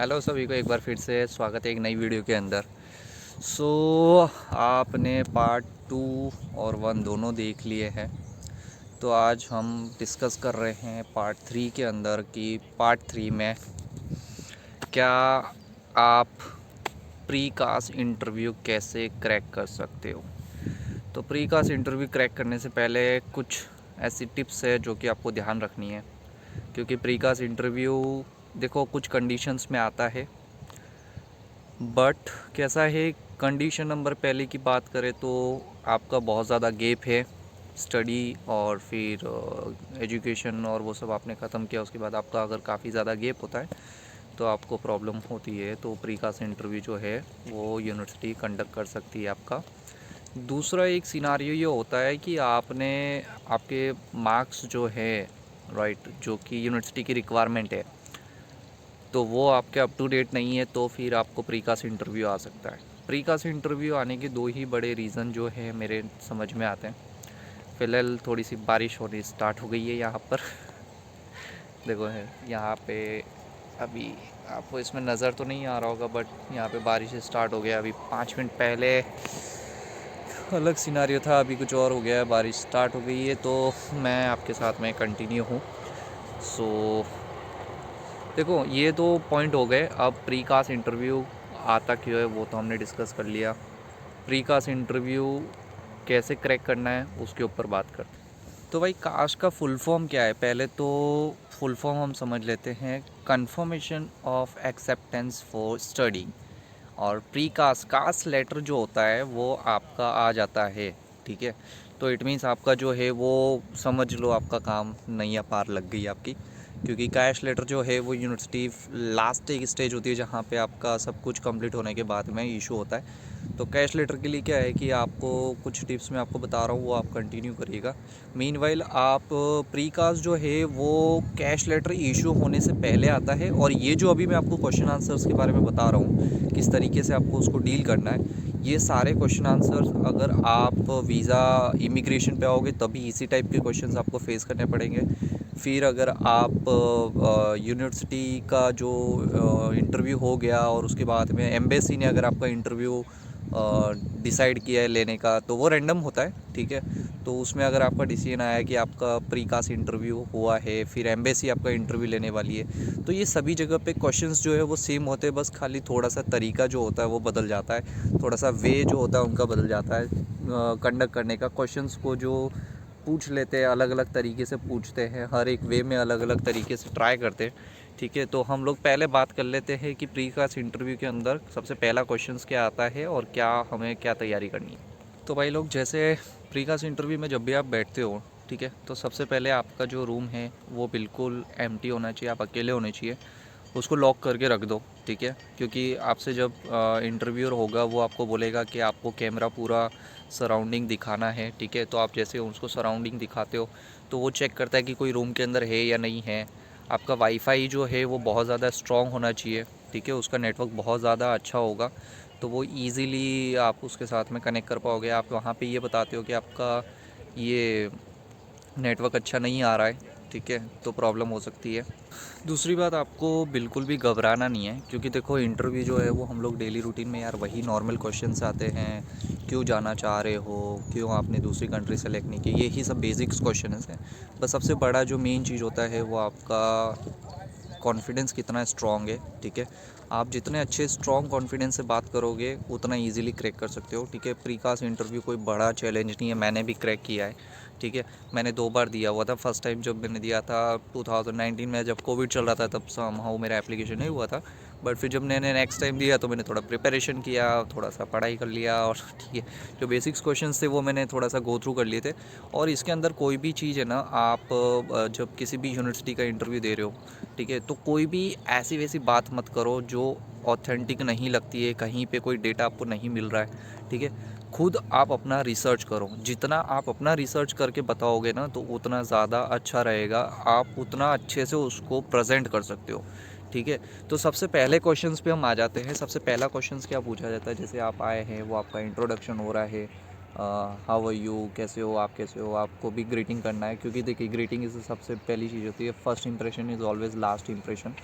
Hello सभी को एक बार फिर से स्वागत है एक नई वीडियो के अंदर। सो आपने पार्ट 2 और 1 दोनों देख लिए हैं। तो आज हम डिस्कस कर रहे हैं पार्ट 3 के अंदर कि पार्ट 3 में क्या आप प्री कास्ट इंटरव्यू कैसे क्रैक कर सकते हो। तो प्री कास्ट इंटरव्यू क्रैक करने से पहले कुछ ऐसी टिप्स है जो कि आपको ध्यान रखनी है, क्योंकि प्री कास्ट इंटरव्यू देखो कुछ कंडीशंस में आता है। बट कैसा है, कंडीशन नंबर पहले की बात करें तो आपका बहुत ज़्यादा गैप है स्टडी और फिर एजुकेशन और वो सब आपने ख़त्म किया, उसके बाद आपका अगर काफ़ी ज़्यादा गैप होता है तो आपको प्रॉब्लम होती है। तो प्री कास्ट इंटरव्यू जो है वो यूनिवर्सिटी कंडक्ट कर सकती है आपका। दूसरा एक सिनारियो ये होता है कि आपने आपके मार्क्स जो है राइट, जो कि यूनिवर्सिटी की रिक्वायरमेंट है, तो वो आपके अप टू डेट नहीं है, तो फिर आपको प्री कास्ट इंटरव्यू आ सकता है। प्री कास्ट इंटरव्यू आने के दो ही बड़े रीज़न जो है मेरे समझ में आते हैं। फ़िलहाल थोड़ी सी बारिश होनी स्टार्ट हो गई है यहाँ पर देखो है यहाँ पे, अभी आपको इसमें नज़र तो नहीं आ रहा होगा बट यहाँ पे बारिश स्टार्ट हो गया। अभी 5 मिनट पहले अलग सिनारियो था, अभी कुछ और हो गया है, बारिश स्टार्ट हो गई है। तो मैं आपके साथ में कंटिन्यू हूँ। सो देखो ये तो पॉइंट हो गए। अब प्री कास्ट इंटरव्यू आता क्यों है वो तो हमने डिस्कस कर लिया। प्री कास्ट इंटरव्यू कैसे क्रैक करना है उसके ऊपर बात करते हैं। तो भाई कास्ट का फुल फॉर्म क्या है, पहले तो फुल फॉर्म हम समझ लेते हैं। Confirmation of acceptance for study. और प्री कास्ट कास्ट लेटर जो होता है वो आपका आ जाता है, ठीक है। तो इट मीन्स आपका जो है वो समझ लो आपका काम नैया पार लग गई आपकी, क्योंकि कैश लेटर जो है वो यूनिवर्सिटी लास्ट एक स्टेज होती है जहाँ पे आपका सब कुछ कंप्लीट होने के बाद में इशू होता है। तो कैश लेटर के लिए क्या है कि आपको कुछ टिप्स मैं आपको बता रहा हूँ, वो आप कंटिन्यू करिएगा। मीनवाइल आप प्री कास्ट जो है वो कैश लेटर इशू होने से पहले आता है, और ये जो अभी मैं आपको क्वेश्चन आंसर्स के बारे में बता रहा हूँ किस तरीके से आपको उसको डील करना है, ये सारे क्वेश्चन आंसर्स अगर आप वीज़ा इमिग्रेशन पे आओगे तभी इसी टाइप के क्वेश्चंस आपको फेस करने पड़ेंगे। फिर अगर आप यूनिवर्सिटी का जो इंटरव्यू हो गया और उसके बाद में एम्बेसी ने अगर आपका इंटरव्यू डिसाइड किया है लेने का, तो वो रैंडम होता है, ठीक है। तो उसमें अगर आपका डिसीजन आया कि आपका प्री कास्ट इंटरव्यू हुआ है, फिर एम्बेसी आपका इंटरव्यू लेने वाली है, तो ये सभी जगह पे क्वेश्चंस जो है वो सेम होते हैं, बस खाली थोड़ा सा तरीका जो होता है वो बदल जाता है, थोड़ा सा वे जो होता है उनका बदल जाता है कंडक्ट करने का। क्वेश्चंस को जो पूछ लेते हैं अलग अलग तरीके से पूछते हैं, हर एक वे में अलग अलग तरीके से ट्राई करते हैं, ठीक है। तो हम लोग पहले बात कर लेते हैं कि प्री कास्ट इंटरव्यू के अंदर सबसे पहला क्वेश्चंस क्या आता है और क्या हमें क्या तैयारी करनी है। तो भाई लोग, जैसे प्री कास्ट इंटरव्यू में जब भी आप बैठते हो, ठीक है, तो सबसे पहले आपका जो रूम है वो बिल्कुल एम्प्टी होना चाहिए, आप अकेले होने चाहिए। उसको लॉक करके रख दो, ठीक है, क्योंकि आपसे जब इंटरव्यूअर होगा वो आपको बोलेगा कि आपको कैमरा पूरा सराउंडिंग दिखाना है, ठीक है। तो आप जैसे उसको सराउंडिंग दिखाते हो तो वो चेक करता है कि कोई रूम के अंदर है या नहीं है। आपका वाईफाई जो है वो बहुत ज़्यादा स्ट्रॉन्ग होना चाहिए, ठीक है, उसका नेटवर्क बहुत ज़्यादा अच्छा होगा, तो वो ईज़िली आप उसके साथ में कनेक्ट कर पाओगे। आप वहाँ पे ये बताते हो कि आपका ये नेटवर्क अच्छा नहीं आ रहा है, ठीक है, तो प्रॉब्लम हो सकती है। दूसरी बात, आपको बिल्कुल भी घबराना नहीं है, क्योंकि देखो इंटरव्यू जो है वो हम लोग डेली रूटीन में यार वही नॉर्मल क्वेश्चंस आते हैं, क्यों जाना चाह रहे हो, क्यों आपने दूसरी कंट्री सेलेक्ट नहीं की, यही सब बेसिक्स क्वेश्चन हैं। बस सबसे बड़ा जो मेन चीज़ होता है वो आपका कॉन्फिडेंस कितना स्ट्रॉन्ग है, ठीक है। आप जितने अच्छे स्ट्रॉन्ग कॉन्फिडेंस से बात करोगे उतना इजीली क्रैक कर सकते हो, ठीक है। प्री कास्ट इंटरव्यू कोई बड़ा चैलेंज नहीं है, मैंने भी क्रैक किया है, ठीक है। मैंने 2 बार दिया हुआ था। फर्स्ट टाइम जब मैंने दिया था 2019 में, जब कोविड चल रहा था, तब समहाउ मेरा एप्लीकेशन नहीं हुआ था। बट फिर जब मैंने नेक्स्ट टाइम दिया तो मैंने थोड़ा प्रिपरेशन किया, थोड़ा सा पढ़ाई कर लिया, और ठीक है, जो बेसिक्स क्वेश्चंस थे वो मैंने थोड़ा सा गो थ्रू कर लिए थे। और इसके अंदर कोई भी चीज़ है ना, आप जब किसी भी यूनिवर्सिटी का इंटरव्यू दे रहे हो, ठीक है, तो कोई भी ऐसी वैसी बात मत करो जो ऑथेंटिक नहीं लगती है, कहीं पे कोई डेटा आपको नहीं मिल रहा है, ठीक है। खुद आप अपना रिसर्च करो, जितना आप अपना रिसर्च करके बताओगे ना तो उतना ज़्यादा अच्छा रहेगा, आप उतना अच्छे से उसको प्रेजेंट कर सकते हो, ठीक है। तो सबसे पहले क्वेश्चंस पे हम आ जाते हैं। सबसे पहला क्वेश्चंस क्या पूछा जाता है, जैसे आप आए हैं, वो आपका इंट्रोडक्शन हो रहा है, हाउ आर यू, कैसे हो आप, कैसे हो, आपको भी ग्रीटिंग करना है, क्योंकि देखिए ग्रीटिंग इस सबसे पहली चीज़ होती है, first impression is always last impression,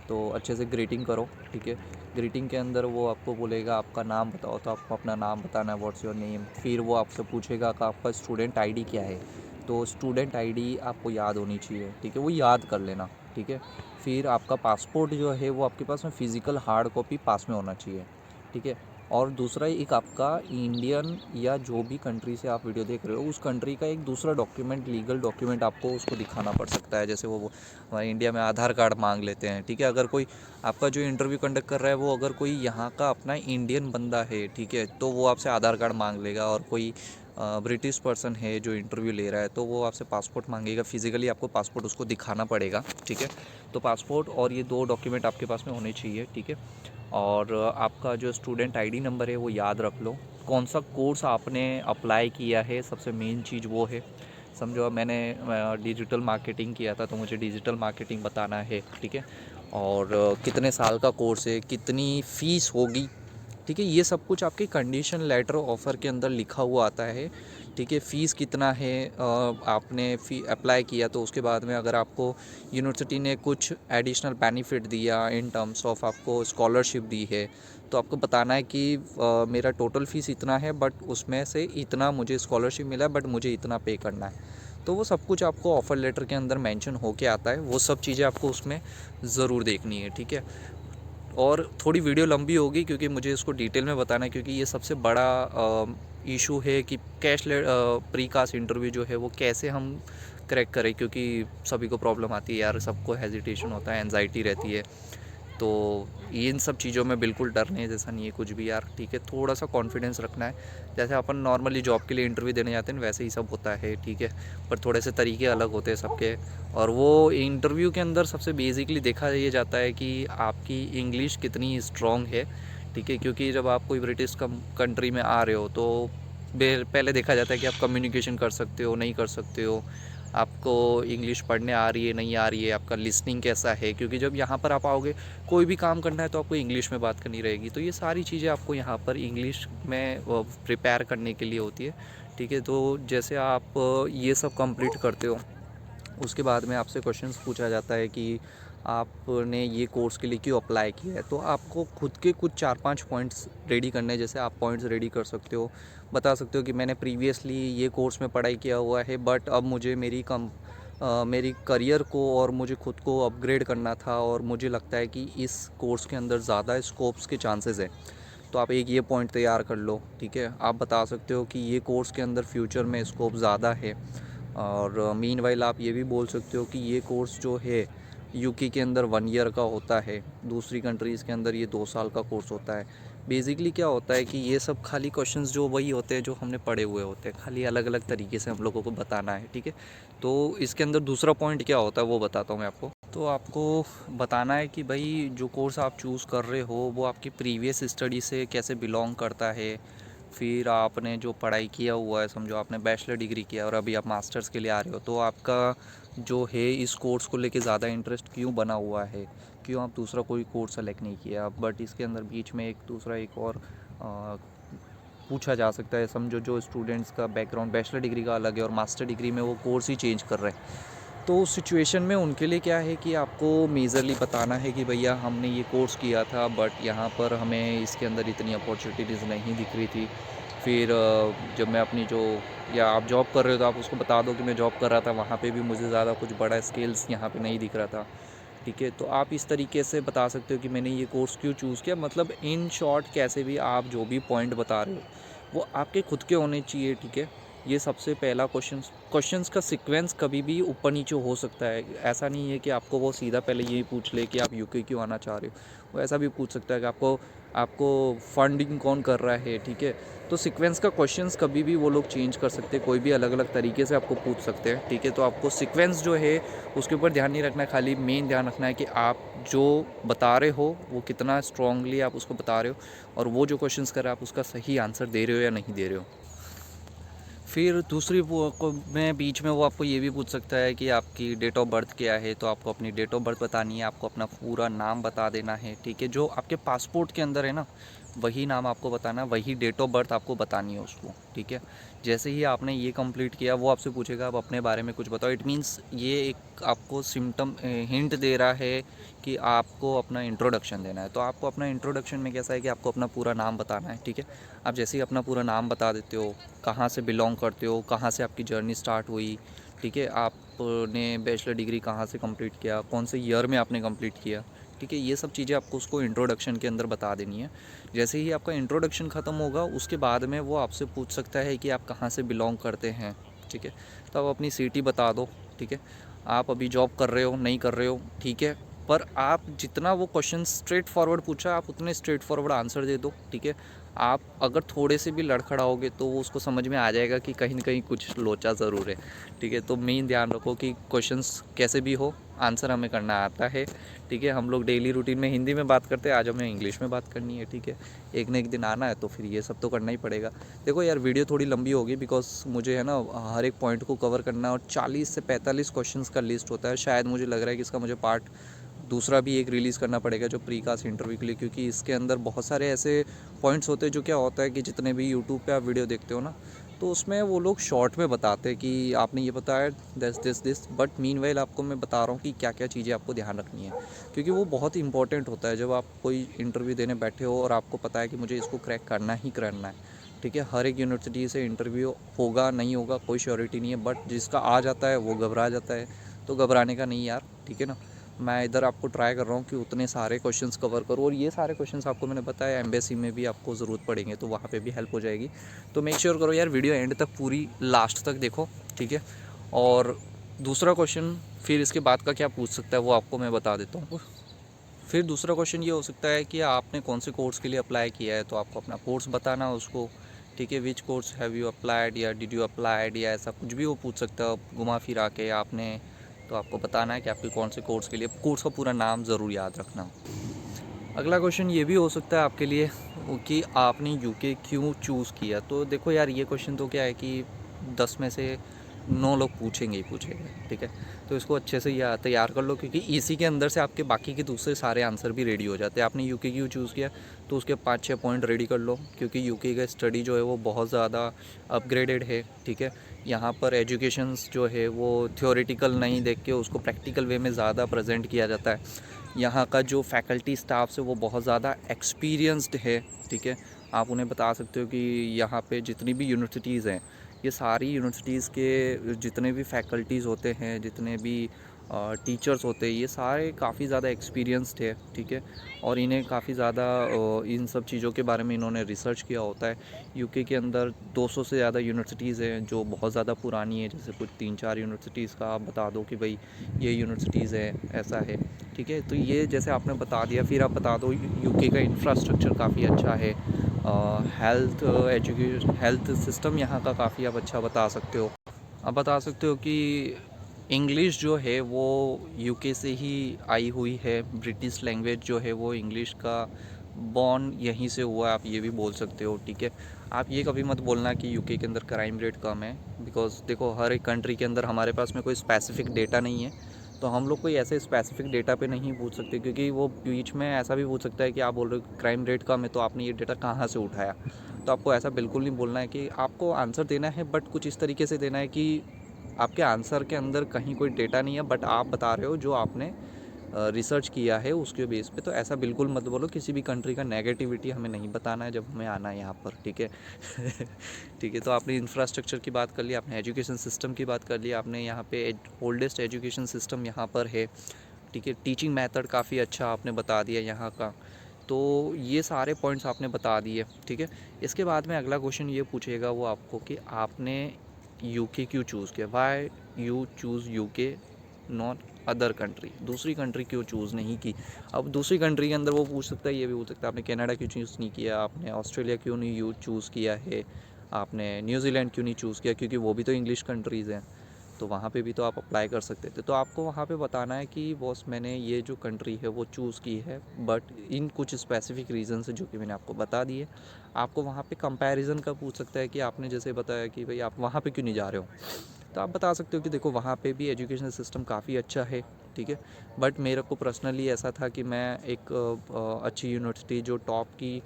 तो अच्छे से ग्रीटिंग करो, ठीक है। ग्रीटिंग के अंदर वो आपको बोलेगा आपका नाम बताओ, तो आपको अपना नाम बताना है, व्हाट्स योर नेम। फिर वो आपसे पूछेगा कि आपका स्टूडेंट आईडी क्या है, तो स्टूडेंट आईडी आपको याद होनी चाहिए, ठीक है, वो याद कर लेना, ठीक है। फिर आपका पासपोर्ट जो है वो आपके पास में फ़िज़िकल हार्ड कॉपी पास में होना चाहिए, ठीक है। और दूसरा एक आपका इंडियन या जो भी कंट्री से आप वीडियो देख रहे हो उस कंट्री का एक दूसरा डॉक्यूमेंट, लीगल डॉक्यूमेंट आपको उसको दिखाना पड़ सकता है। जैसे वो हमारे इंडिया में आधार कार्ड मांग लेते हैं, ठीक है। अगर कोई आपका जो इंटरव्यू कंडक्ट कर रहा है वो अगर कोई यहाँ का अपना इंडियन बंदा है, ठीक है, तो वो आपसे आधार कार्ड मांग लेगा। और कोई ब्रिटिश पर्सन है जो इंटरव्यू ले रहा है तो वो आपसे पासपोर्ट मांगेगा, फिजिकली आपको पासपोर्ट उसको दिखाना पड़ेगा, ठीक है। तो पासपोर्ट और ये दो डॉक्यूमेंट आपके पास में होने चाहिए, ठीक है। और आपका जो स्टूडेंट आईडी नंबर है वो याद रख लो। कौन सा कोर्स आपने अप्लाई किया है, सबसे मेन चीज़ वो है। समझो मैंने डिजिटल मार्केटिंग किया था तो मुझे डिजिटल मार्केटिंग बताना है, ठीक है। और कितने साल का कोर्स है, कितनी फ़ीस होगी, ठीक है। ये सब कुछ आपके कंडीशन लेटर ऑफ़र के अंदर लिखा हुआ आता है, ठीक है। फ़ीस कितना है, आपने फ़ी अप्लाई किया तो उसके बाद में अगर आपको यूनिवर्सिटी ने कुछ एडिशनल बेनिफिट दिया इन टर्म्स ऑफ आपको स्कॉलरशिप दी है, तो आपको बताना है कि मेरा टोटल फ़ीस इतना है बट उसमें से इतना मुझे स्कॉलरशिप मिला बट मुझे इतना पे करना है। तो वो सब कुछ आपको ऑफ़र लेटर के अंदर मेंशन होके आता है, वो सब चीज़ें आपको उसमें ज़रूर देखनी है, ठीक है। और थोड़ी वीडियो लंबी होगी क्योंकि मुझे इसको डिटेल में बताना है, क्योंकि ये सबसे बड़ा इशू है कि प्री कास्ट इंटरव्यू जो है वो कैसे हम क्रैक करें, क्योंकि सभी को प्रॉब्लम आती है यार, सबको हेजिटेशन होता है, एनजाइटी रहती है। तो इन सब चीज़ों में बिल्कुल डरने जैसा नहीं है कुछ भी यार, ठीक है। थोड़ा सा कॉन्फिडेंस रखना है, जैसे अपन नॉर्मली जॉब के लिए इंटरव्यू देने जाते हैं वैसे ही सब होता है, ठीक है। पर थोड़े से तरीके अलग होते हैं सबके। और वो इंटरव्यू के अंदर सबसे बेसिकली देखा ये जाता है कि आपकी इंग्लिश कितनी स्ट्रॉन्ग है, ठीक है। क्योंकि जब आप कोई ब्रिटिश कंट्री में आ रहे हो तो पहले देखा जाता है कि आप कम्युनिकेशन कर सकते हो नहीं कर सकते हो, आपको इंग्लिश पढ़ने आ रही है नहीं आ रही है, आपका लिसनिंग कैसा है। क्योंकि जब यहाँ पर आप आओगे कोई भी काम करना है तो आपको इंग्लिश में बात करनी रहेगी, तो ये सारी चीज़ें आपको यहाँ पर इंग्लिश में प्रिपेयर करने के लिए होती है, ठीक है। तो जैसे आप ये सब कंप्लीट करते हो उसके बाद में आपसे क्वेश्चंस पूछा जाता है कि आपने ये कोर्स के लिए क्यों अप्लाई किया है, तो आपको खुद के कुछ 4-5 पॉइंट्स रेडी करने हैं। जैसे आप पॉइंट्स रेडी कर सकते हो, बता सकते हो कि मैंने प्रीवियसली ये कोर्स में पढ़ाई किया हुआ है बट अब मुझे मेरी करियर को और मुझे खुद को अपग्रेड करना था और मुझे लगता है कि इस कोर्स के अंदर ज़्यादा स्कोप्स के चांसेस है। तो आप एक ये पॉइंट तैयार कर लो, ठीक है। आप बता सकते हो कि ये कोर्स के अंदर फ्यूचर में स्कोप ज़्यादा है। और मीनवाइल आप ये भी बोल सकते हो कि ये कोर्स जो है यूके के अंदर 1 ईयर का होता है, दूसरी कंट्रीज़ के अंदर ये 2 साल का कोर्स होता है। बेसिकली क्या होता है कि ये सब खाली क्वेश्चंस जो वही होते हैं जो हमने पढ़े हुए होते हैं, खाली अलग अलग तरीके से हम लोगों को बताना है, ठीक है। तो इसके अंदर दूसरा पॉइंट क्या होता है वो बताता हूँ मैं आपको। तो आपको बताना है कि भाई जो कोर्स आप चूज़ कर रहे हो वो आपकी प्रीवियस स्टडी से कैसे बिलोंग करता है। फिर आपने जो पढ़ाई किया हुआ है, समझो आपने बैचलर डिग्री किया और अभी आप मास्टर्स के लिए आ रहे हो, तो आपका जो है इस कोर्स को लेके ज़्यादा इंटरेस्ट क्यों बना हुआ है, क्यों आप दूसरा कोई कोर्स सेलेक्ट नहीं किया। बट इसके अंदर बीच में एक दूसरा एक और पूछा जा सकता है। समझो जो स्टूडेंट्स का बैकग्राउंड बैचलर डिग्री का अलग है और मास्टर डिग्री में वो कोर्स ही चेंज कर रहे हैं, तो उस सिचुएशन में उनके लिए क्या है कि आपको मेजरली बताना है कि भैया हमने ये कोर्स किया था बट यहाँ पर हमें इसके अंदर इतनी अपॉर्चुनिटीज़ नहीं दिख रही थी। फिर जब मैं अपनी जो या आप जॉब कर रहे हो तो आप उसको बता दो कि मैं जॉब कर रहा था वहाँ पे भी मुझे ज़्यादा कुछ बड़ा स्किल्स यहाँ पे नहीं दिख रहा था, ठीक है। तो आप इस तरीके से बता सकते हो कि मैंने ये कोर्स क्यों चूज़ किया। मतलब इन शॉर्ट कैसे भी आप जो भी पॉइंट बता रहे हो वो आपके खुद के होने चाहिए, ठीक है। ये सबसे पहला क्वेश्चंस का सीक्वेंस कभी भी ऊपर नीचे हो सकता है। ऐसा नहीं है कि आपको वो सीधा पहले यही पूछ ले कि आप यूके क्यों आना चाह रहे हो, वो ऐसा भी पूछ सकता है कि आपको आपको फंडिंग कौन कर रहा है, ठीक है। तो सीक्वेंस का क्वेश्चंस कभी भी वो लोग चेंज कर सकते हैं, कोई भी अलग अलग तरीके से आपको पूछ सकते हैं, ठीक है। तो आपको सीक्वेंस जो है उसके ऊपर ध्यान नहीं रखना है, खाली मेन ध्यान रखना है कि आप जो बता रहे हो वो कितना स्ट्रांगली आप उसको बता रहे हो और वो जो क्वेश्चंस कर रहे हो आप उसका सही आंसर दे रहे हो या नहीं दे रहे हो। फिर दूसरी वो को में बीच में वो आपको ये भी पूछ सकता है कि आपकी डेट ऑफ बर्थ क्या है, तो आपको अपनी डेट ऑफ बर्थ बतानी है, आपको अपना पूरा नाम बता देना है, ठीक है। जो आपके पासपोर्ट के अंदर है ना वही नाम आपको बताना है, वही डेट ऑफ बर्थ आपको बतानी है उसको, ठीक है। जैसे ही आपने ये कंप्लीट किया वो आपसे पूछेगा आप अपने बारे में कुछ बताओ। इट मीन्स ये एक आपको सिम्टम हिंट दे रहा है कि आपको अपना इंट्रोडक्शन देना है। तो आपको अपना इंट्रोडक्शन में कैसा है कि आपको अपना पूरा नाम बताना है, ठीक है। आप जैसे ही अपना पूरा नाम बता देते हो, कहाँ से बिलोंग करते हो, कहाँ से आपकी जर्नी स्टार्ट हुई, ठीक है, आपने बैचलर डिग्री कहाँ से कंप्लीट किया, कौन से ईयर में आपने कंप्लीट किया, ठीक है, ये सब चीज़ें आपको उसको इंट्रोडक्शन के अंदर बता देनी है। जैसे ही आपका इंट्रोडक्शन ख़त्म होगा उसके बाद में वो आपसे पूछ सकता है कि आप कहाँ से बिलोंग करते हैं, ठीक है। तो आप अपनी सिटी बता दो, ठीक है। आप अभी जॉब कर रहे हो नहीं कर रहे हो, ठीक है, पर आप जितना वो क्वेश्चन स्ट्रेट फॉरवर्ड पूछा आप उतने स्ट्रेट फॉरवर्ड आंसर दे दो, ठीक है। आप अगर थोड़े से भी लड़खड़ाओगे तो वो उसको समझ में आ जाएगा कि कहीं ना कहीं कुछ लोचा ज़रूर है, ठीक है। तो मेन ध्यान रखो कि क्वेश्चंस कैसे भी हो आंसर हमें करना आता है, ठीक है। हम लोग डेली रूटीन में हिंदी में बात करते हैं, आज हमें इंग्लिश में बात करनी है, ठीक है। एक न एक दिन आना है तो फिर ये सब तो करना ही पड़ेगा। देखो यार वीडियो थोड़ी लंबी होगी बिकॉज मुझे है ना हर एक पॉइंट को कवर करना है और 40 से 45 क्वेश्चंस का लिस्ट होता है। शायद मुझे लग रहा है कि इसका मुझे पार्ट दूसरा भी एक रिलीज़ करना पड़ेगा जो प्रीकास्ट इंटरव्यू के लिए, क्योंकि इसके अंदर बहुत सारे ऐसे पॉइंट्स होते हैं जो क्या होता है कि जितने भी यूट्यूब पे आप वीडियो देखते हो ना तो उसमें वो लोग शॉर्ट में बताते हैं कि आपने ये बताया दिस, बट मीनवाइल आपको मैं बता रहा हूँ कि क्या क्या चीज़ें आपको ध्यान रखनी है, क्योंकि वो बहुत इंपॉर्टेंट होता है जब आप कोई इंटरव्यू देने बैठे हो और आपको पता है कि मुझे इसको क्रैक करना ही करना है, ठीक है। हर एक यूनिवर्सिटी से इंटरव्यू होगा नहीं होगा कोई श्योरिटी नहीं है, बट जिसका आ जाता है वो घबरा जाता है, तो घबराने का नहीं यार, ठीक है ना। मैं इधर आपको ट्राई कर रहा हूँ कि उतने सारे क्वेश्चंस कवर करूँ, और ये सारे क्वेश्चंस आपको मैंने बताया एम्बेसी में भी आपको ज़रूरत पड़ेंगे तो वहाँ पे भी हेल्प हो जाएगी। तो मेक श्योर करो यार वीडियो एंड तक पूरी लास्ट तक देखो, ठीक है। और दूसरा क्वेश्चन फिर इसके बाद का क्या पूछ सकता है वो आपको मैं बता देता हूँ। फिर दूसरा क्वेश्चन ये हो सकता है कि आपने कौन से कोर्स के लिए अप्लाई किया है, तो आपको अपना कोर्स बताना है उसको, ठीक है। Which course have you applied या डिड यू अप्लाइड, या ऐसा कुछ भी वो पूछ सकता है घुमा फिरा के आपने। तो आपको बताना है कि आपके कौन से कोर्स के लिए, कोर्स का पूरा नाम ज़रूर याद रखना। अगला क्वेश्चन ये भी हो सकता है आपके लिए कि आपने यूके क्यों चूज़ किया। तो देखो यार ये क्वेश्चन तो क्या है कि 10 में से 9 लोग पूछेंगे ही पूछेंगे, ठीक है। तो इसको अच्छे से या तैयार कर लो, क्योंकि इसी के अंदर से आपके बाकी के दूसरे सारे आंसर भी रेडी हो जाते हैं। आपने यूके क्यों चूज़ किया तो उसके 5-6 पॉइंट रेडी कर लो, क्योंकि यूके का स्टडी जो है वो बहुत ज़्यादा अपग्रेडेड है, ठीक है। यहाँ पर एजुकेशंस जो है वो थ्योरेटिकल नहीं देख के उसको प्रैक्टिकल वे में ज़्यादा प्रेजेंट किया जाता है। यहाँ का जो फैकल्टी स्टाफ है वो बहुत ज़्यादा एक्सपीरियंस्ड है, ठीक है। आप उन्हें बता सकते हो कि यहाँ पे जितनी भी यूनिवर्सिटीज़ हैं, ये सारी यूनिवर्सिटीज़ के जितने भी फैकल्टीज़ होते हैं, जितने भी टीचर्स होते हैं, ये सारे काफ़ी ज़्यादा एक्सपीरियंस्ड है, ठीक है। और इन्हें काफ़ी ज़्यादा इन सब चीज़ों के बारे में इन्होंने रिसर्च किया होता है। यूके के अंदर 200 से ज़्यादा यूनिवर्सिटीज़ हैं जो बहुत ज़्यादा पुरानी है, जैसे कुछ 3-4 यूनिवर्सिटीज़ का आप बता दो कि भाई ये यूनिवर्सिटीज़ है, ऐसा है, ठीक है। तो ये जैसे आपने बता दिया, फिर आप बता दो यूके का इंफ्रास्ट्रक्चर काफ़ी अच्छा है, हेल्थ सिस्टम यहाँ का काफ़ी आप अच्छा बता सकते हो। आप बता सकते हो कि इंग्लिश जो है वो यूके से ही आई हुई है, ब्रिटिश लैंग्वेज जो है वो इंग्लिश का बॉर्न यहीं से हुआ है, आप ये भी बोल सकते हो, ठीक है। आप ये कभी मत बोलना कि यूके के अंदर क्राइम रेट कम है, बिकॉज़ देखो हर एक कंट्री के अंदर हमारे पास में कोई स्पेसिफिक डेटा नहीं है, तो हम लोग कोई ऐसे स्पेसिफिक डेटा पे नहीं पूछ सकते, क्योंकि वो बीच में ऐसा भी पूछ सकता है कि आप बोल रहे हो क्राइम रेट कम है तो आपने ये डेटा कहाँ से उठाया। तो आपको ऐसा बिल्कुल नहीं बोलना है, कि आपको आंसर देना है बट कुछ इस तरीके से देना है कि आपके आंसर के अंदर कहीं कोई डेटा नहीं है, बट आप बता रहे हो जो आपने रिसर्च किया है उसके बेस पे। तो ऐसा बिल्कुल मत बोलो, किसी भी कंट्री का नेगेटिविटी हमें नहीं बताना है जब हमें आना है यहाँ पर, ठीक है। ठीक है। तो आपने इंफ्रास्ट्रक्चर की बात कर ली, आपने एजुकेशन सिस्टम की बात कर ली, आपने यहाँ पे ओल्डेस्ट एजुकेशन सिस्टम यहाँ पर है, ठीक है। टीचिंग मेथड काफ़ी अच्छा आपने बता दिया यहाँ का। तो ये सारे पॉइंट्स आपने बता दिए, ठीक है। इसके बाद में अगला क्वेश्चन ये पूछेगा वो आपको कि आपने यूके क्यों चूज़ किया, why you choose UK not other country, दूसरी कंट्री क्यों चूज़ नहीं की। अब दूसरी कंट्री के अंदर वो पूछ सकता है, ये भी पूछ सकता है आपने कनाडा क्यों चूज़ नहीं किया, आपने ऑस्ट्रेलिया क्यों नहीं यू चूज़ किया है, आपने न्यूजीलैंड क्यों नहीं चूज़ किया, क्योंकि वो भी तो इंग्लिश कंट्रीज़ हैं, तो वहाँ पे भी तो आप अप्लाई कर सकते थे। तो आपको वहाँ पे बताना है कि बॉस मैंने ये जो कंट्री है वो चूज़ की है, बट इन कुछ स्पेसिफिक रीज़न से जो कि मैंने आपको बता दिए। आपको वहाँ पे कंपैरिजन का पूछ सकता है कि आपने जैसे बताया कि भाई आप वहाँ पे क्यों नहीं जा रहे हो, तो आप बता सकते हो कि देखो वहाँ पे भी एजुकेशन सिस्टम काफ़ी अच्छा है, ठीक है। बट मेरे को पर्सनली ऐसा था कि मैं एक अच्छी यूनिवर्सिटी जो टॉप की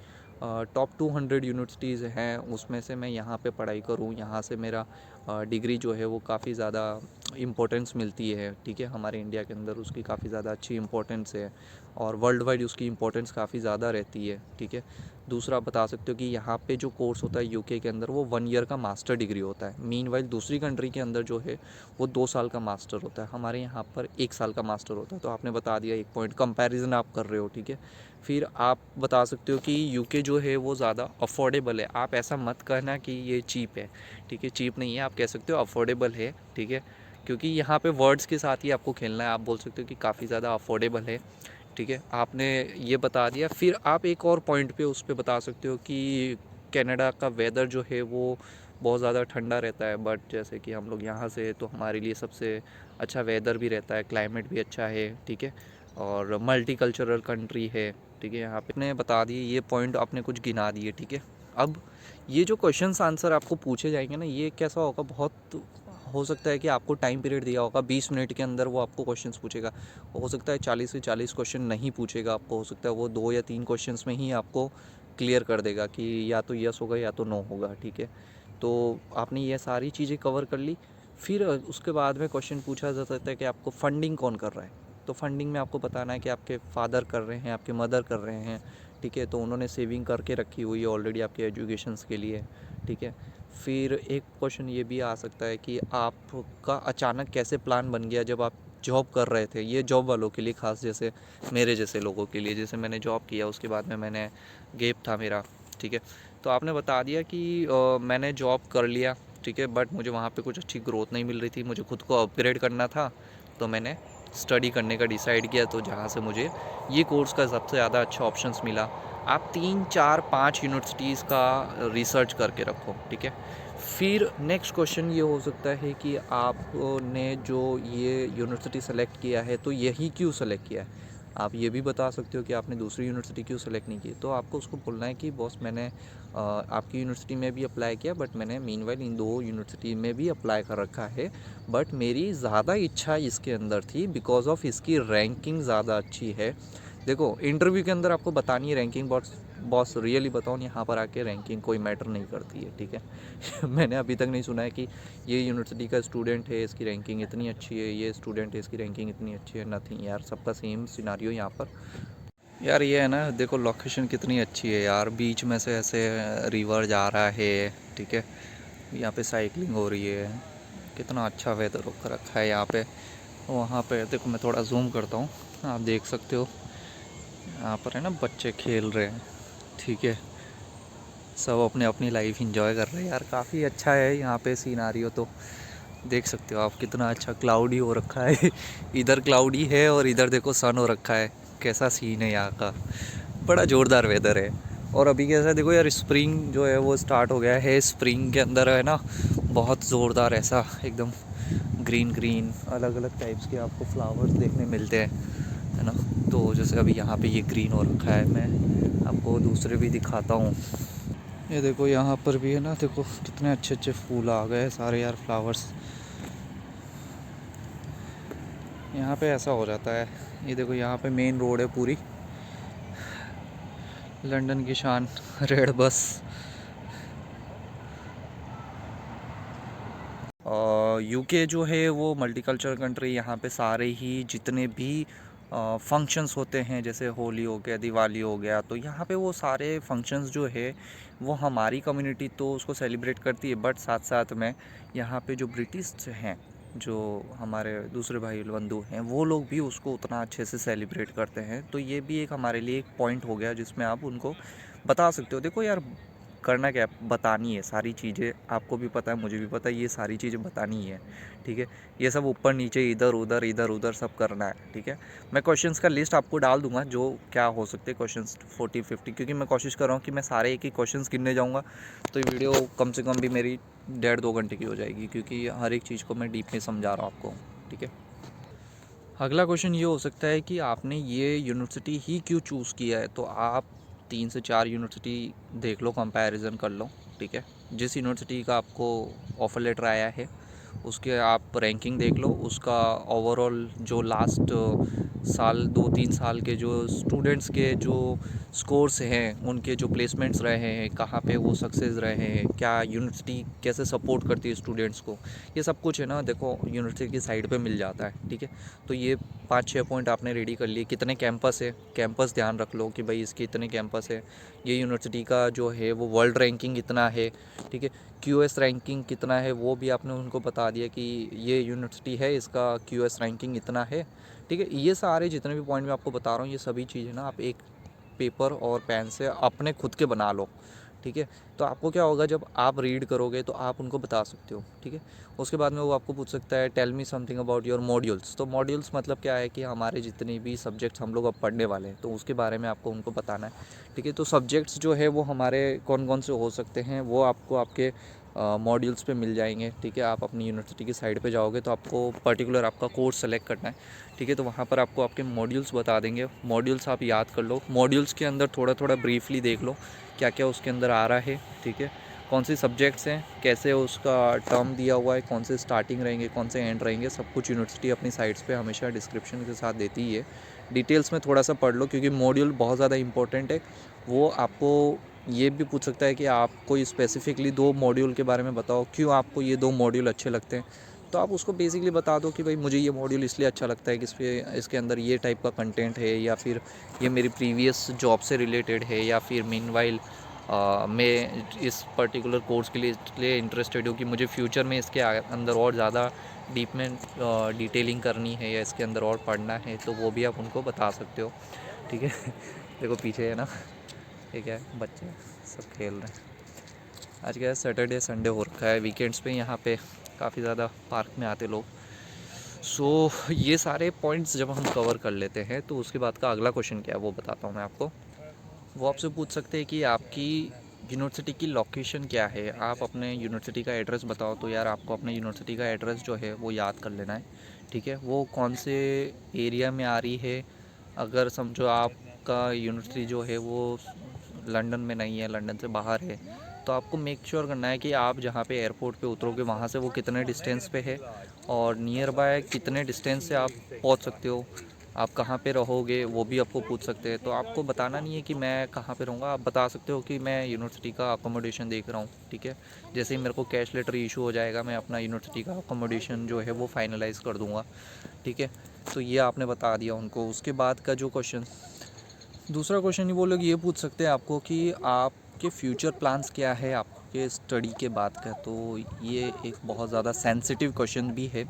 टॉप 200 यूनिवर्सिटीज़ हैं, उसमें से मैं यहाँ पे पढ़ाई करूँ, यहाँ से मेरा डिग्री जो है वो काफ़ी ज़्यादा इम्पोर्टेंस मिलती है, ठीक है। हमारे इंडिया के अंदर उसकी काफ़ी ज़्यादा अच्छी इम्पोर्टेंस है और वर्ल्ड वाइड उसकी इम्पोर्टेंस काफ़ी ज़्यादा रहती है, ठीक है। दूसरा बता सकते हो कि यहाँ पे जो कोर्स होता है यूके के अंदर वो 1 ईयर का मास्टर डिग्री होता है। मीनवाइल दूसरी कंट्री के अंदर जो है वो 2 साल का मास्टर होता है, हमारे यहाँ पर 1 साल का मास्टर होता है। तो आपने बता दिया एक पॉइंट, कंपैरिजन आप कर रहे हो, ठीक है। फिर आप बता सकते हो कि यूके जो है वो ज़्यादा अफोर्डेबल है। आप ऐसा मत कहना कि ये चीप है, ठीक है, चीप नहीं है, आप कह सकते हो अफोर्डेबल है, ठीक है। क्योंकि यहाँ पे वर्ड्स के साथ ही आपको खेलना है, आप बोल सकते हो कि काफ़ी ज़्यादा अफोर्डेबल है, ठीक है। आपने ये बता दिया, फिर आप एक और पॉइंट पे उस पे बता सकते हो कि कनाडा का वेदर जो है वो बहुत ज़्यादा ठंडा रहता है, बट जैसे कि हम लोग यहाँ से तो हमारे लिए सबसे अच्छा वेदर भी रहता है, क्लाइमेट भी अच्छा है, ठीक है, और मल्टी कल्चरल कंट्री है, ठीक है। यहाँ पे आपने बता दिए ये पॉइंट, आपने कुछ गिना दिए, ठीक है। अब ये जो क्वेश्चंस आंसर आपको पूछे जाएंगे ना, ये कैसा होगा, बहुत हो सकता है कि आपको टाइम पीरियड दिया होगा 20 मिनट के अंदर वो आपको क्वेश्चंस पूछेगा। हो सकता है 40 से 40 क्वेश्चन नहीं पूछेगा आपको, हो सकता है वो 2 या 3 क्वेश्चंस में ही आपको क्लियर कर देगा कि या तो यस होगा या तो नो होगा, ठीक है। तो आपने ये सारी चीज़ें कवर कर ली। फिर उसके बाद में क्वेश्चन पूछा जा सकता है कि आपको फंडिंग कौन कर रहा है। तो फंडिंग में आपको बताना है कि आपके फादर कर रहे हैं, आपके मदर कर रहे हैं, ठीक है। तो उन्होंने सेविंग करके रखी हुई है ऑलरेडी आपके एजुकेशंस के लिए, ठीक है। फिर एक क्वेश्चन ये भी आ सकता है कि आपका अचानक कैसे प्लान बन गया जब आप जॉब कर रहे थे। ये जॉब वालों के लिए खास, जैसे मेरे जैसे लोगों के लिए, जैसे मैंने जॉब किया उसके बाद में मैंने गैप था मेरा, ठीक है। तो आपने बता दिया कि मैंने जॉब कर लिया, ठीक है, बट मुझे वहाँ पे कुछ अच्छी ग्रोथ नहीं मिल रही थी, मुझे खुद को अपग्रेड करना था, तो मैंने स्टडी करने का डिसाइड किया। तो जहाँ से मुझे ये कोर्स का सबसे ज़्यादा अच्छा ऑप्शंस मिला। आप 3, 4, 5 यूनिवर्सिटीज़ का रिसर्च करके रखो, ठीक है। फिर नेक्स्ट क्वेश्चन ये हो सकता है कि आपने जो ये यूनिवर्सिटी सेलेक्ट किया है तो यही क्यों सेलेक्ट किया है। आप ये भी बता सकते हो कि आपने दूसरी यूनिवर्सिटी क्यों सेलेक्ट नहीं की। तो आपको उसको बोलना है कि बॉस मैंने आपकी यूनिवर्सिटी में भी अप्लाई किया, बट मैंने मीनवाइल इन 2 यूनिवर्सिटी में भी अप्लाई कर रखा है, बट मेरी ज़्यादा इच्छा इसके अंदर थी बिकॉज ऑफ इसकी रैंकिंग ज़्यादा अच्छी है। देखो इंटरव्यू के अंदर आपको बतानी है रैंकिंग, बॉस रियली बताऊँ, यहाँ पर आके रैंकिंग कोई मैटर नहीं करती है, ठीक है। मैंने अभी तक नहीं सुना है कि ये यूनिवर्सिटी का स्टूडेंट है इसकी रैंकिंग इतनी अच्छी है, ये स्टूडेंट है इसकी रैंकिंग इतनी अच्छी है, नथिंग यार, सबका सेम सिनारियो यहाँ पर। यार ये है ना, देखो लोकेशन कितनी अच्छी है यार, बीच में से ऐसे रिवर जा रहा है, ठीक है, यहाँ पे साइकिलिंग हो रही है, कितना अच्छा वेदर होकर रखा है यहाँ पे। वहाँ पे देखो मैं थोड़ा जूम करता हूँ, आप देख सकते हो यहाँ पर है ना बच्चे खेल रहे हैं, ठीक है, सब अपने अपनी लाइफ एंजॉय कर रहे हैं यार, काफ़ी अच्छा है यहाँ पे सीनारियो। तो देख सकते हो आप कितना अच्छा क्लाउडी हो रखा है। इधर क्लाउडी है और इधर देखो सन हो रखा है, कैसा सीन है यहाँ का, बड़ा ज़ोरदार वेदर है। और अभी कैसा देखो यार, स्प्रिंग जो है वो स्टार्ट हो गया है, स्प्रिंग के अंदर है ना बहुत ज़ोरदार ऐसा एकदम ग्रीन ग्रीन अलग अलग टाइप्स के आपको फ्लावर्स देखने मिलते हैं, है ना। तो जैसे अभी यहाँ पे ये ग्रीन हो रखा है, मैं आपको दूसरे भी दिखाता हूँ। ये देखो यहाँ पर भी है ना, देखो कितने अच्छे अच्छे फूल आ गए सारे यार, फ्लावर्स। यहाँ पे ऐसा हो जाता है, ये देखो यहाँ पे मेन रोड है पूरी, लंदन की शान रेड बस। यूके जो है वो मल्टीकल्चरल कंट्री, यहाँ पे सारे ही जितने भी फंक्शंस होते हैं, जैसे होली हो गया, दिवाली हो गया, तो यहाँ पे वो सारे फंक्शंस जो है वो हमारी कम्युनिटी तो उसको सेलिब्रेट करती है, बट साथ साथ में यहाँ पे जो ब्रिटिश हैं, जो हमारे दूसरे भाई बंधु हैं, वो लोग भी उसको उतना अच्छे से सेलिब्रेट करते हैं। तो ये भी एक हमारे लिए एक पॉइंट हो गया जिसमें आप उनको बता सकते हो। देखो यार करना क्या है, बतानी है सारी चीज़ें, आपको भी पता है मुझे भी पता है, ये सारी चीज़ें बतानी है, ठीक है। ये सब ऊपर नीचे इधर उधर सब करना है, ठीक है। मैं क्वेश्चंस का लिस्ट आपको डाल दूंगा जो क्या हो सकते हैं क्वेश्चंस 40-50, क्योंकि मैं कोशिश कर रहा हूँ कि मैं सारे एक ही क्वेश्चंस गिनने जाऊँगा तो ये वीडियो कम से कम भी मेरी 1.5-2 घंटे की हो जाएगी, क्योंकि हर एक चीज़ को मैं डीप में समझा रहा हूँ आपको, ठीक है। अगला क्वेश्चन ये हो सकता है कि आपने ये यूनिवर्सिटी ही क्यों चूज़ किया है। तो आप 3 से 4 यूनिवर्सिटी देख लो, कंपैरिजन कर लो, ठीक है। जिस यूनिवर्सिटी का आपको ऑफ़र लेटर आया है उसके आप रैंकिंग देख लो, उसका ओवरऑल जो लास्ट साल 2-3 साल के जो स्टूडेंट्स के जो स्कोर्स हैं, उनके जो प्लेसमेंट्स रहे हैं, कहाँ पे वो सक्सेस रहे हैं, क्या यूनिवर्सिटी कैसे सपोर्ट करती है स्टूडेंट्स को, ये सब कुछ है ना, देखो यूनिवर्सिटी की साइट पे मिल जाता है। ठीक है, तो ये 5-6 पॉइंट आपने रेडी कर लिए। कितने कैंपस है, कैंपस ध्यान रख लो कि भाई इसके इतने कैंपस है, ये यूनिवर्सिटी का जो है वो वर्ल्ड रैंकिंग इतना है। ठीक है, क्यूएस रैंकिंग कितना है वो भी आपने उनको बता दिया कि ये यूनिवर्सिटी है, इसका क्यूएस रैंकिंग इतना है। ठीक है, ये सारे जितने भी पॉइंट मैं आपको बता रहा हूँ, ये सभी चीज़ें ना आप एक पेपर और पेन से अपने खुद के बना लो। ठीक है, तो आपको क्या होगा, जब आप रीड करोगे तो आप उनको बता सकते हो। ठीक है, उसके बाद में वो आपको पूछ सकता है tell me something about your modules. तो मॉड्यूल्स मतलब क्या है कि हमारे जितने भी सब्जेक्ट्स हम लोग अब पढ़ने वाले हैं, तो उसके बारे में आपको उनको बताना है। ठीक है, तो सब्जेक्ट्स जो है वो हमारे कौन कौन से हो सकते हैं, वो आपको आपके मॉड्यूल्स पे मिल जाएंगे। ठीक है, आप अपनी यूनिवर्सिटी की साइट पे जाओगे तो आपको पर्टिकुलर आपका कोर्स सेलेक्ट करना है। ठीक है, तो वहाँ पर आपको आपके मॉड्यूल्स बता देंगे। मॉड्यूल्स आप याद कर लो, मॉड्यूल्स के अंदर थोड़ा थोड़ा ब्रीफली देख लो क्या क्या उसके अंदर आ रहा है। ठीक है, कौन सी सब्जेक्ट्स हैं, कैसे उसका टर्म दिया हुआ है, कौन से स्टार्टिंग रहेंगे, कौन से एंड रहेंगे, सब कुछ यूनिवर्सिटी अपनी साइट्स पे हमेशा डिस्क्रिप्शन के साथ देती ही है। डिटेल्स में थोड़ा सा पढ़ लो, क्योंकि मॉड्यूल बहुत ज़्यादा इंपॉर्टेंट है। वो आपको ये भी पूछ सकता है कि आप कोई स्पेसिफिकली 2 मॉड्यूल के बारे में बताओ, क्यों आपको ये 2 मॉड्यूल अच्छे लगते हैं। तो आप उसको बेसिकली बता दो कि भाई मुझे ये मॉड्यूल इसलिए अच्छा लगता है कि इसके अंदर ये टाइप का कंटेंट है, या फिर ये मेरी प्रीवियस जॉब से रिलेटेड है, या फिर मीनवाइल मैं इस पर्टिकुलर कोर्स के लिए इंटरेस्टेड हूँ कि मुझे फ्यूचर में इसके अंदर और ज़्यादा डीप में डिटेलिंग करनी है, या इसके अंदर और पढ़ना है, तो वो भी आप उनको बता सकते हो। ठीक है देखो पीछे है ना, ठीक है, बच्चे सब खेल रहे हैं। आज क्या है, सैटरडे संडे हो रखा है, वीकेंड्स पे यहाँ पे काफ़ी ज़्यादा पार्क में आते लोग। सो ये सारे पॉइंट्स जब हम कवर कर लेते हैं, तो उसके बाद का अगला क्वेश्चन क्या है वो बताता हूँ मैं आपको। वो आपसे पूछ सकते हैं कि आपकी यूनिवर्सिटी की लोकेशन क्या है, आप अपने यूनिवर्सिटी का एड्रेस बताओ। तो यार आपको अपने यूनिवर्सिटी का एड्रेस जो है वो याद कर लेना है। ठीक है, वो कौन से एरिया में आ रही है। अगर समझो आपका यूनिवर्सिटी जो है वो लंदन में नहीं है, लंदन से बाहर है, तो आपको मेक श्योर करना है कि आप जहाँ पे एयरपोर्ट पे उतरोगे वहाँ से वो कितने डिस्टेंस पे है, और नियर बाय कितने डिस्टेंस से आप पहुँच सकते हो। आप कहाँ पे रहोगे वो भी आपको पूछ सकते हैं। तो आपको बताना नहीं है कि मैं कहाँ पे रहूँगा, आप बता सकते हो कि मैं यूनिवर्सिटी का अकोमोडेशन देख रहा हूँ। ठीक है, जैसे ही मेरे को कैश लेटर इशू हो जाएगा, मैं अपना यूनिवर्सिटी का अकोमोडेशन जो है वो फाइनलाइज़ कर दूँगा। ठीक है, तो ये आपने बता दिया उनको। उसके बाद का जो क्वेश्चन, दूसरा क्वेश्चन ही वो लोग ये पूछ सकते हैं आपको कि आपके फ्यूचर प्लान्स क्या है आपके स्टडी के बाद का। तो ये एक बहुत ज़्यादा सेंसिटिव क्वेश्चन भी है,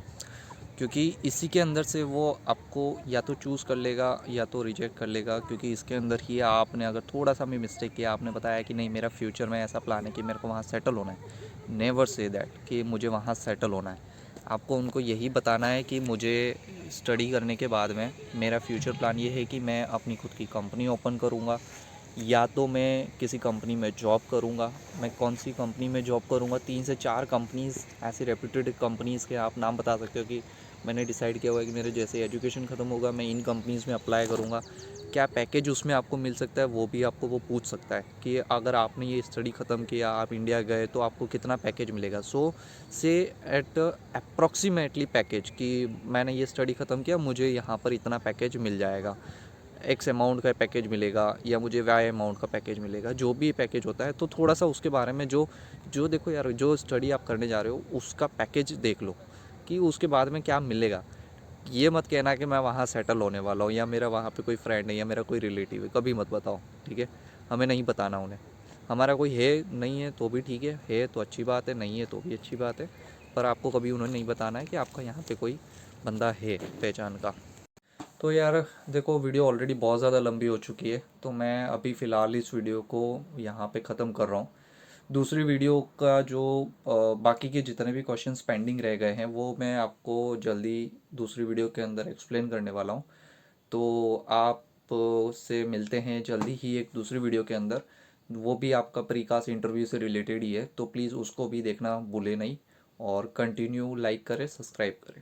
क्योंकि इसी के अंदर से वो आपको या तो चूज़ कर लेगा या तो रिजेक्ट कर लेगा। क्योंकि इसके अंदर ही आपने अगर थोड़ा सा भी मिस्टेक किया, आपने बताया कि नहीं मेरा फ्यूचर में ऐसा प्लान है कि मेरे को वहाँ सेटल होना है, नेवर से दैट कि मुझे वहाँ सेटल होना है। आपको उनको यही बताना है कि मुझे स्टडी करने के बाद में मेरा फ्यूचर प्लान ये है कि मैं अपनी खुद की कंपनी ओपन करूँगा, या तो मैं किसी कंपनी में जॉब करूँगा। मैं कौन सी कंपनी में जॉब करूँगा, 3 से 4 कंपनीज़ ऐसी रेप्यूटेड कंपनीज़ के आप नाम बता सकते हो कि मैंने डिसाइड किया हुआ है कि मेरे जैसे एजुकेशन ख़त्म होगा मैं इन कंपनीज़ में अप्लाई करूँगा। क्या पैकेज उसमें आपको मिल सकता है वो भी आपको वो पूछ सकता है कि अगर आपने ये स्टडी ख़त्म किया, आप इंडिया गए, तो आपको कितना पैकेज मिलेगा। सो से एट अप्रॉक्सीमेटली पैकेज कि मैंने ये स्टडी ख़त्म किया, मुझे यहाँ पर इतना पैकेज मिल जाएगा, एक्स अमाउंट का पैकेज मिलेगा, या मुझे वाई अमाउंट का पैकेज मिलेगा, जो भी पैकेज होता है। तो थोड़ा सा उसके बारे में जो जो देखो यार, जो स्टडी आप करने जा रहे हो उसका पैकेज देख लो कि उसके बाद में क्या मिलेगा। ये मत कहना कि मैं वहाँ सेटल होने वाला हूँ, या मेरा वहाँ पे कोई फ्रेंड है, या मेरा कोई रिलेटिव है, कभी मत बताओ। ठीक है, हमें नहीं बताना उन्हें। हमारा कोई है नहीं है तो भी ठीक है तो अच्छी बात है, नहीं है तो भी अच्छी बात है, पर आपको कभी उन्हें नहीं बताना है कि आपका यहाँ पे कोई बंदा है पहचान का। तो यार देखो, वीडियो ऑलरेडी बहुत ज़्यादा लंबी हो चुकी है, तो मैं अभी फ़िलहाल इस वीडियो को यहाँ पे ख़त्म कर रहा हूँ। दूसरी वीडियो का जो बाकी के जितने भी क्वेश्चंस पेंडिंग रह गए हैं वो मैं आपको जल्दी दूसरी वीडियो के अंदर एक्सप्लेन करने वाला हूँ। तो आप से मिलते हैं जल्दी ही एक दूसरी वीडियो के अंदर। वो भी आपका प्रीकास्ट इंटरव्यू से रिलेटेड ही है, तो प्लीज़ उसको भी देखना भूले नहीं, और कंटिन्यू लाइक करें, सब्सक्राइब करें।